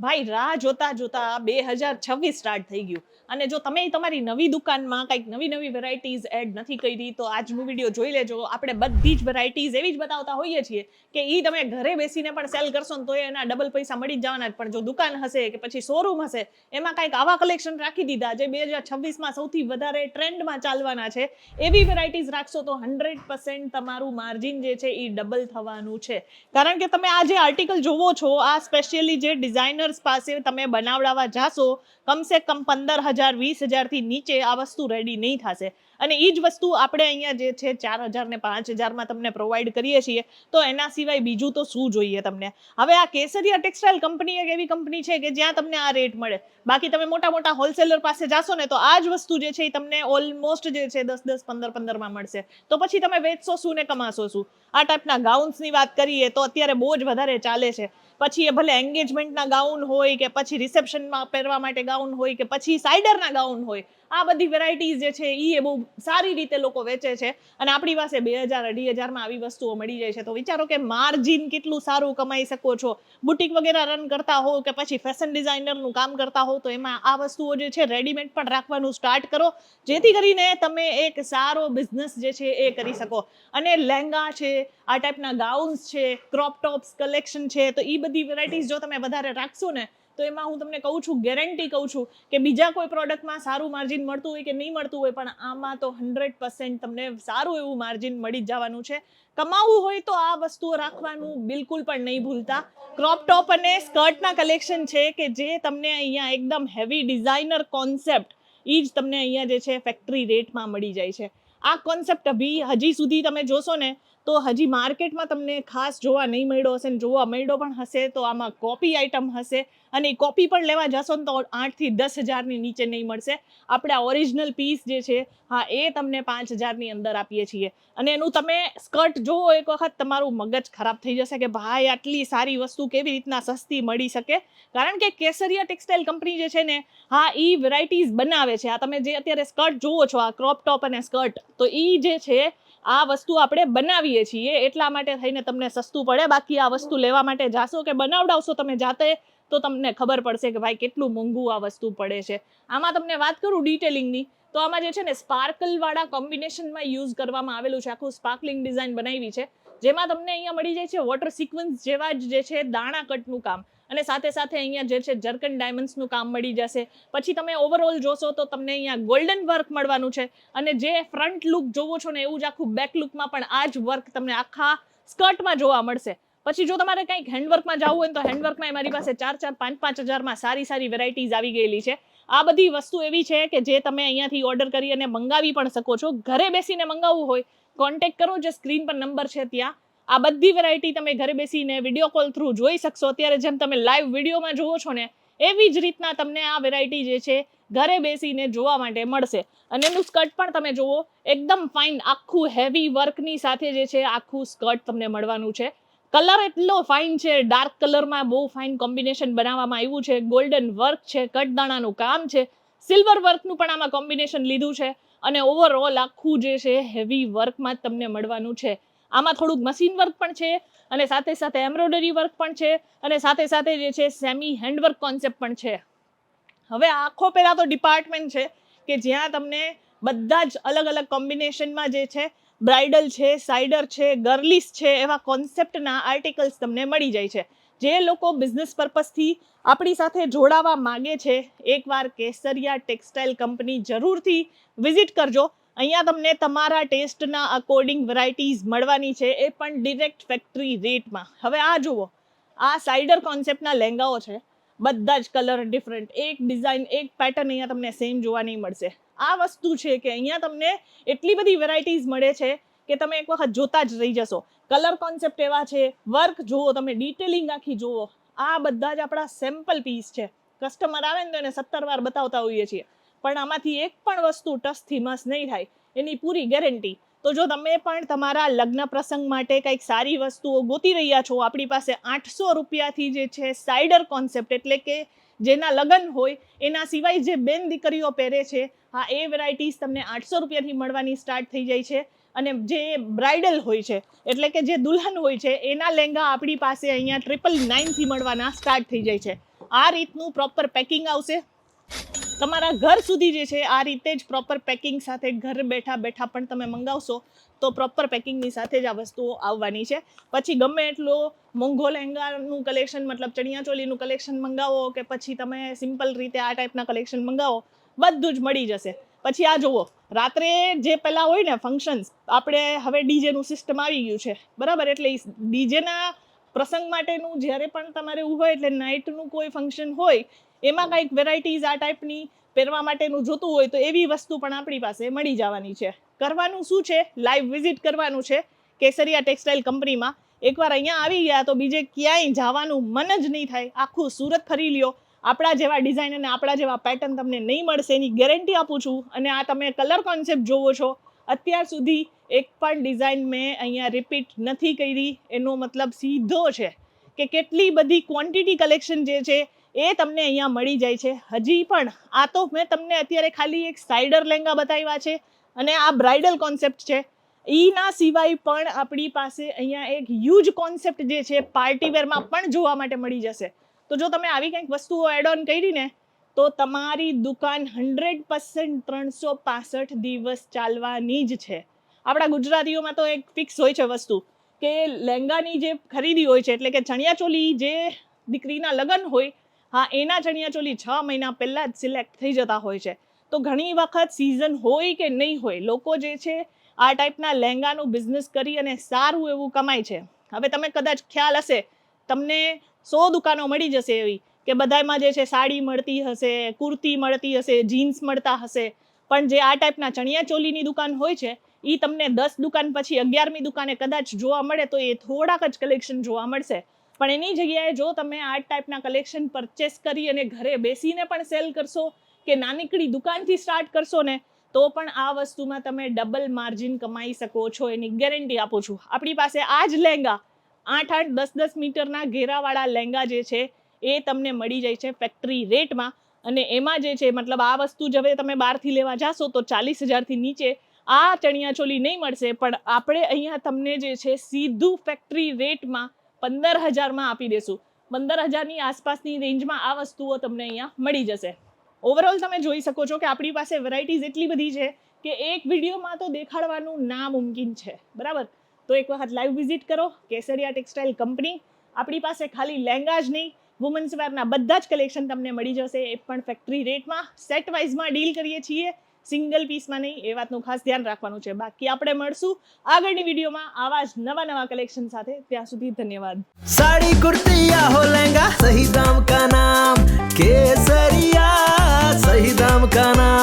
ભાઈ રાહ જોતા જોતા 2026 સ્ટાર્ટ થઈ ગયું અને જો તમે તમારી નવી દુકાનમાં કંઈક નવી નવી વેરાયટીઝ એડ નથી કરી તો આજનો વિડીયો જોઈ લેજો. આપણે બધી જ વેરાયટીઝ એવી જ બતાવતા હોઈએ છીએ કે એ તમે ઘરે બેસીને પણ સેલ કરશો ને તો એના ડબલ પૈસા મળી જ જવાના જ. પણ જો દુકાન હશે કે પછી શોરૂમ હશે એમાં કંઈક આવા કલેક્શન રાખી દીધા જે 2026માં સૌથી વધારે ટ્રેન્ડમાં ચાલવાના છે, એવી વેરાયટીઝ રાખશો તો 100% તમારું માર્જિન જે છે એ ડબલ થવાનું છે. કારણ કે તમે આ જે આર્ટિકલ જોવો છો આ સ્પેશિયલી જે ડિઝાઇનર્સ પાસે તમે બનાવડાવવા જાશો કમસે કમ 15,000-20,000 થી નીચે આ વસ્તુ રેડી નહીં થશે. અને એ જ વસ્તુ આપણે અહીંયા જે છે 4,000 ને 5,000માં તમને પ્રોવાઈડ કરીએ છીએ. તો એના સિવાય બીજું તો શું જોઈએ તમને. હવે આ કેસરિયા ટેક્સટાઇલ કંપની એક એવી કંપની છે કે જ્યાં તમને આ રેટ મળે. બાકી તમે મોટા મોટા હોલસેલર પાસે જાશો ને તો આ જ વસ્તુ જે છે એ તમને ઓલમોસ્ટ જે છે 10-10, 15-15માં મળશે. તો પછી તમે વેચશો શું ને કમાશો શું? આ ટાઈપના ગાઉન્સની વાત કરીએ તો અત્યારે બહુ જ વધારે ચાલે છે. પછી એ ભલે એન્ગેજમેન્ટના ગાઉન હોય કે પછી રિસેપ્શનમાં પહેરવા માટે ગાઉન હોય કે પછી સાઇડરના ગાઉન હોય, આ બધી વેરાયટીઝ જે છે એ બહુ સારી રીતે લોકો વેચે છે. અને આપણી પાસે 2,000-2,500માં આવી વસ્તુઓ મળી જાય છે. તો વિચારો કે માર્જિન કેટલું સારું કમાઈ શકો છો. બુટિક વગેરે રન કરતા હો કે પછી ફેશન ડિઝાઇનરનું કામ કરતા હો તો એમાં આ વસ્તુઓ જે છે રેડીમેડ પણ રાખવાનું સ્ટાર્ટ કરો, જેથી કરીને તમે એક સારો બિઝનેસ જે છે એ કરી શકો. અને લહેંગા છે, આ ટાઈપના ગાઉન્સ છે, ક્રોપ ટોપ્સ કલેક્શન છે, તો એ બધી વેરાયટીઝ જો તમે વધારે રાખશો ને તો એમાં હું તમને કહું છું, ગેરંટી કહું છું કે બીજા કોઈ પ્રોડક્ટમાં સારું માર્જિન મળતું હોય કે નહીં મળતું હોય પણ આમાં તો 100% તમને સારું એવું માર્જિન મળી જ જવાનું છે. કમાવું હોય તો આ વસ્તુઓ રાખવાનું બિલકુલ પણ નહીં ભૂલતા. ક્રોપ ટોપ અને સ્કર્ટના કલેક્શન છે કે જે તમને અહીંયા એકદમ હેવી ડિઝાઇનર કોન્સેપ્ટ એ જ તમને અહીંયા જે છે ફેક્ટરી રેટમાં મળી જાય છે. આ કોન્સેપ્ટ હજી સુધી તમે જોશો ને તો હજી માર્કેટમાં તમને ખાસ જોવા નહીં મળ્યો હશે ને જોવા મળ્યો પણ હશે તો આમાં કોપી આઇટમ હશે. અને એ કોપી પણ લેવા જશો ને તો 8,000-10,000ની નીચે નહીં મળશે. આપણે ઓરિજિનલ પીસ જે છે હા એ તમને 5,000ની અંદર આપીએ છીએ. અને એનું તમે સ્કર્ટ જોવો એક વખત તમારું મગજ ખરાબ થઈ જશે કે ભાઈ આટલી સારી વસ્તુ કેવી રીતના સસ્તી મળી શકે. કારણ કે કેસરિયા ટેક્સટાઇલ કંપની જે છે ને હા એ વેરાયટીઝ બનાવે છે. આ તમે જે અત્યારે સ્કર્ટ જુઓ છો, આ ક્રોપ ટોપ અને સ્કર્ટ, તો એ જે છે આ વસ્તુ આપણે બનાવીએ છીએ એટલા માટે થઈને તમને સસ્તું પડે. બાકી આ વસ્તુ લેવા માટે જાશો કે બનાવડાવશો તમે જાતે તો તમને ખબર પડશે કે ભાઈ કેટલું મોંઘું આ વસ્તુ પડે છે. આમાં તમને વાત કરું ડિટેલિંગની તો આમાં જે છે ને સ્પાર્કલવાળા કોમ્બિનેશનમાં યુઝ કરવામાં આવેલું છે. આખું સ્પાર્કલિંગ ડિઝાઇન બનાવી છે જેમાં તમને અહીંયા મળી જાય છે વોટર સિક્વન્સ જેવા જ જે છે દાણા કટનું કામ. અને સાથે સાથે અહીંયા જે છે જર્કન ડાયમંડ્સનું કામ મળી જશે. પછી તમે ઓવરઓલ જોશો તો તમને અહીંયા ગોલ્ડન વર્ક મળવાનું છે. અને જે ફ્રન્ટ લુક જોવો છો ને એવું જ આખું બેક લુકમાં પણ આ જ વર્ક તમને આખા સ્કર્ટમાં જોવા મળશે. પછી જો તમારે કંઈક હેન્ડવર્કમાં જવું હોય તો હેન્ડવર્કમાં મારી પાસે 4,000-5,000-5,000માં સારી સારી વેરાયટીઝ આવી ગયેલી છે. આ બધી વસ્તુ એવી છે કે જે તમે અહીંયાથી ઓર્ડર કરી અને મંગાવી પણ શકો છો. ઘરે બેસીને મંગાવવું હોય કોન્ટેક્ટ કરો, જે સ્ક્રીન પર નંબર છે ત્યાં. આ બધી વેરાયટી તમે ઘરે બેસીને વિડીયો કોલ થ્રુ જોઈ શકશો. અત્યારે જેમ તમે લાઈવ વિડીયોમાં જુઓ છો ને એવી જ રીતના તમને આ વેરાયટી જે છે ઘરે બેસીને જોવા માટે મળશે. અને એનું સ્કર્ટ પણ તમે જુઓ એકદમ ફાઇન, આખું હેવી વર્કની સાથે જે છે આખું સ્કર્ટ તમને મળવાનું છે. કલર એટલો ફાઇન છે, ડાર્ક કલરમાં બહુ ફાઇન કોમ્બિનેશન બનાવવામાં આવ્યું છે. ગોલ્ડન વર્ક છે, કટદાણાનું કામ છે, સિલ્વર વર્કનું પણ આમાં કોમ્બિનેશન લીધું છે. અને ઓવરઓલ આખું જે છે હેવી વર્કમાં જ તમને મળવાનું છે. આમાં થોડુંક મશીન વર્ક પણ છે અને સાથે સાથે એમ્બ્રોઇડરી વર્ક પણ છે અને સાથે સાથે જે છે સેમી હેન્ડવર્ક કોન્સેપ્ટ પણ છે. હવે આખો પહેલા તો ડિપાર્ટમેન્ટ છે કે જ્યાં તમને બધા જ અલગ અલગ કોમ્બિનેશનમાં જે છે બ્રાઇડલ છે, સાઇડર છે, ગર્લિસ છે, એવા કોન્સેપ્ટના આર્ટિકલ્સ તમને મળી જાય છે. જે લોકો બિઝનેસ પર્પઝથી આપણી સાથે જોડાવા માગે છે એકવાર કેસરિયા ટેક્સટાઇલ કંપની જરૂરથી વિઝિટ કરજો. અહીંયા તમને તમારા ટેસ્ટના અકોર્ડિંગ વેરાયટીઝ મળવાની છે, એ પણ ડિરેક્ટ ફેક્ટરી રેટમાં. હવે આ જુઓ, આ સાઇડર કોન્સેપ્ટના લહેંગાઓ છે. બધા જ કલર ડિફરન્ટ, એક ડિઝાઇન એક પેટર્ન અહીંયા તમને સેમ જોવા નહીં મળશે. આ વસ્તુ છે કે અહીંયા તમને એટલી બધી વેરાયટીઝ મળે છે કે તમે એક વખત જોતા જ રહી જશો. કલર કોન્સેપ્ટ એવા છે, વર્ક જુઓ તમે, ડિટેલિંગ આખી જુઓ. આ બધા જ આપણા સેમ્પલ પીસ છે. કસ્ટમર આવે ને તો એને 17 વાર બતાવતા હોઈએ છીએ પણ આમાંથી એક પણ વસ્તુ ટસથી મસ નહીં થાય, એની પૂરી ગેરંટી. તો જો તમે પણ તમારા લગ્ન પ્રસંગ માટે કંઈક સારી વસ્તુઓ ગોતી રહ્યા છો, આપણી પાસે 800 રૂપિયાથી જે છે સાઇડર કોન્સેપ્ટ, એટલે કે જેના લગ્ન હોય એના સિવાય જે બેન દીકરીઓ પહેરે છે, હા એ વેરાયટીઝ તમને 800 રૂપિયાથી મળવાની સ્ટાર્ટ થઈ જાય છે. અને જે બ્રાઇડલ હોય છે એટલે કે જે દુલ્હન હોય છે એના લહેંગા આપણી પાસે અહીંયા 999થી મળવાના સ્ટાર્ટ થઈ જાય છે. આ રીતનું પ્રોપર પેકિંગ આવશે તમારા ઘર સુધી જે છે. આ રીતે જ પ્રોપર પેકિંગ સાથે ઘર બેઠા બેઠા પણ તમે મંગાવશો તો પ્રોપર પેકિંગની સાથે જ આ વસ્તુઓ આવવાની છે. પછી ગમે એટલો મોંઘો લહેંગાનું કલેક્શન મતલબ ચણિયાચોલીનું કલેક્શન મંગાવો કે પછી તમે સિમ્પલ રીતે આ ટાઈપના કલેક્શન મંગાવો, બધું જ મળી જશે. પછી આ જુઓ, રાત્રે જે પહેલાં હોય ને ફંક્શન્સ, આપણે હવે ડીજેનું સિસ્ટમ આવી ગયું છે બરાબર, એટલે ડીજેના પ્રસંગ માટેનું જ્યારે પણ તમારે એવું હોય એટલે નાઇટનું કોઈ ફંક્શન હોય એમાં કંઈક વેરાયટીઝ આ ટાઈપની પહેરવા માટેનું જોતું હોય તો એવી વસ્તુ પણ આપણી પાસે મળી જવાની છે. કરવાનું શું છે, લાઈવ વિઝિટ કરવાનું છે કેસરિયા ટેક્સટાઇલ કંપનીમાં. એકવાર અહીંયા આવી ગયા તો બીજે ક્યાંય જવાનું મન જ નહીં થાય. આખું સુરત ફરી લ્યો, આપણા જેવા ડિઝાઇન અને આપણા જેવા પેટર્ન તમને નહીં મળશે એની ગેરંટી આપું છું. અને આ તમે કલર કોન્સેપ્ટ જોવો છો, અત્યાર સુધી એક પણ ડિઝાઇન મેં અહીંયા રિપીટ નથી કરી. એનો મતલબ સીધો છે કે કેટલી બધી ક્વોન્ટિટી કલેક્શન જે છે એ તમને અહીંયા મળી જાય છે. હજી પણ આ તો મેં તમને અત્યારે ખાલી એક સાઇડર લહેંગા બતાવ્યા છે અને આ બ્રાઇડલ કોન્સેપ્ટ છે. એના સિવાય પણ આપણી પાસે અહીંયા એક હ્યુજ કોન્સેપ્ટ જે છે પાર્ટીવેરમાં પણ જોવા માટે મળી જશે. તો જો તમે આવી કંઈક વસ્તુઓ એડ ઓન કરી ને તો તમારી દુકાન 100% 365 દિવસ ચાલવાની જ છે. આપણા ગુજરાતીઓમાં તો એક ફિક્સ હોય છે વસ્તુ કે લહેંગાની જે ખરીદી હોય છે એટલે કે ચણિયાચોલી જે દીકરીના લગ્ન હોય, હા એના ચણિયાચોલી 6 મહિના પહેલાં જ સિલેક્ટ થઈ જતા હોય છે. તો ઘણી વખત સિઝન હોય કે નહીં હોય, લોકો જે છે આ ટાઈપના લહેંગાનું બિઝનેસ કરી અને સારું એવું કમાય છે. હવે તમે કદાચ ખ્યાલ હશે, તમને 100 દુકાનો મળી જશે એવી કે બધામાં જે છે સાડી મળતી હશે, કુર્તી મળતી હશે, જીન્સ મળતા હશે, પણ જે આ ટાઈપના ચણિયાચોલીની દુકાન હોય છે એ તમને 10 દુકાન પછી 11મી દુકાને કદાચ જોવા મળે તો એ થોડાક જ કલેક્શન જોવા મળશે. પણ એની જગ્યાએ જો તમે આ ટાઈપના કલેક્શન પરચેસ કરી અને ઘરે બેસીને પણ સેલ કરશો કે નાનકડી દુકાનથી સ્ટાર્ટ કરશો ને તો પણ આ વસ્તુમાં તમે ડબલ માર્જિન કમાઈ શકો છો, એની ગેરંટી આપું છું. આપણી પાસે આ જ લહેંગા 8-8, 10-10 મીટરના ઘેરાવાળા લહેંગા જે છે એ તમને મળી જાય છે ફેક્ટરી રેટમાં. અને એમાં જે છે મતલબ આ વસ્તુ જ હવે તમે બહારથી લેવા જાશો તો 40,000થી નીચે આ ચણિયાચોલી નહીં મળશે, પણ આપણે અહીંયા તમને જે છે સીધું ફેક્ટરી રેટમાં 15,000માં આપી દેશું. 15,000ની આસપાસની રેન્જમાં આ વસ્તુઓ તમને અહીંયા મળી જશે. ઓવરઓલ તમે જોઈ શકો છો કે આપણી પાસે વેરાયટીઝ એટલી બધી છે કે એક વિડીયોમાં તો દેખાડવાનું નામુમકિન છે બરાબર. તો એક વખત લાઈવ વિઝિટ કરો કેસરિયા ટેક્સટાઇલ કંપની. આપણી પાસે ખાલી લહેંગા જ નહીં, વુમન્સ વેરના બધા જ કલેક્શન તમને મળી જશે, એ પણ ફેક્ટરી રેટમાં. સેટ વાઇઝમાં ડીલ કરીએ છીએ, સિંગલ પીસમાં નહીં, એ વાતનું ખાસ ધ્યાન રાખવાનું છે. બાકી આપણે મળશું આગળની વિડીયોમાં આવા જ નવા કલેક્શન સાથે. ત્યાં સુધી ધન્યવાદ. साड़ी कुर्ती या हो लहंगा, सही दाम का नाम केसरिया, सही दाम का नाम.